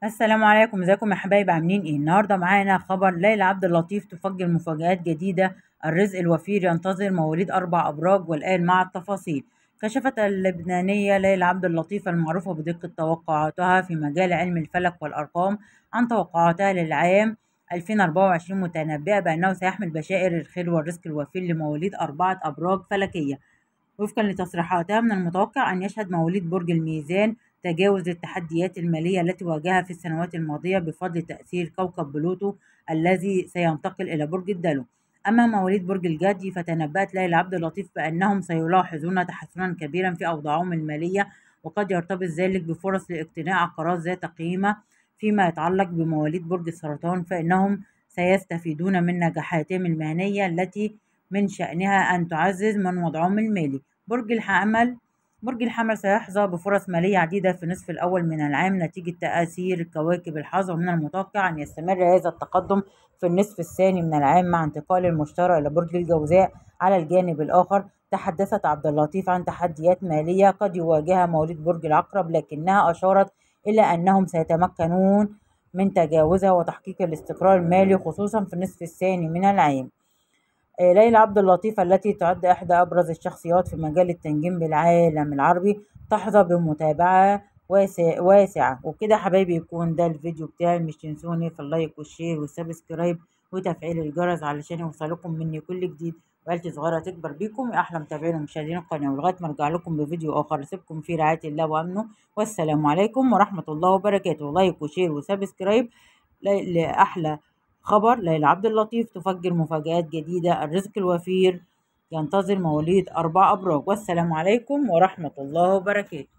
السلام عليكم، ازيكم يا حبايب؟ عاملين ايه؟ النهارده معانا خبر ليلى عبد اللطيف تفجر مفاجآت جديدة. الرزق الوفير ينتظر مواليد 4 أبراج، والآن مع التفاصيل. كشفت اللبنانية ليلى عبد اللطيف المعروفة بدقة توقعاتها في مجال علم الفلك والأرقام عن توقعاتها للعام 2024، متنبئة بأنه سيحمل بشائر الخير والرزق الوفير لمواليد 4 أبراج فلكية. وفقا لتصريحاتها، من المتوقع أن يشهد مواليد برج الميزان تجاوز التحديات المالية التي واجهها في السنوات الماضية بفضل تأثير كوكب بلوتو الذي سينتقل إلى برج الدلو. أما مواليد برج الجدي فتنبأت ليلى عبد اللطيف بأنهم سيلاحظون تحسنا كبيرا في أوضاعهم المالية، وقد يرتبط ذلك بفرص لاقتناء عقارات ذات قيمة. فيما يتعلق بمواليد برج السرطان فإنهم سيستفيدون من نجاحاتهم المهنية التي من شأنها أن تعزز من وضعهم المالي. برج الحمل سيحظى بفرص مالية عديدة في النصف الأول من العام نتيجة تأثير كواكب الحظ، ومن المتوقع أن يستمر هذا التقدم في النصف الثاني من العام مع انتقال المشتري إلى برج الجوزاء. على الجانب الآخر، تحدثت عبد اللطيف عن تحديات مالية قد يواجهها مواليد برج العقرب، لكنها أشارت إلى أنهم سيتمكنون من تجاوزها وتحقيق الاستقرار المالي خصوصا في النصف الثاني من العام. ليلى عبد اللطيف التي تعد إحدى أبرز الشخصيات في مجال التنجيم بالعالم العربي تحظى بمتابعة واسعة. وبكده حبايبي يكون ده الفيديو بتاعي، مش تنسوني في اللايك والشير والسبسكرايب وتفعيل الجرس علشان يوصلكم مني كل جديد، وعيلتي صغيرة تكبر بيكم يا أحلى متابعين ومشاهدين القناة. ولغاية ما أرجع لكم بفيديو آخر أسيبكم في رعاية الله وأمنه، والسلام عليكم ورحمة الله وبركاته. لايك وشير وسبسكرايب لأحلى خبر. ليلى عبد اللطيف تفجر مفاجآت جديدة، الرزق الوفير ينتظر مواليد 4 أبراج. والسلام عليكم ورحمة الله وبركاته.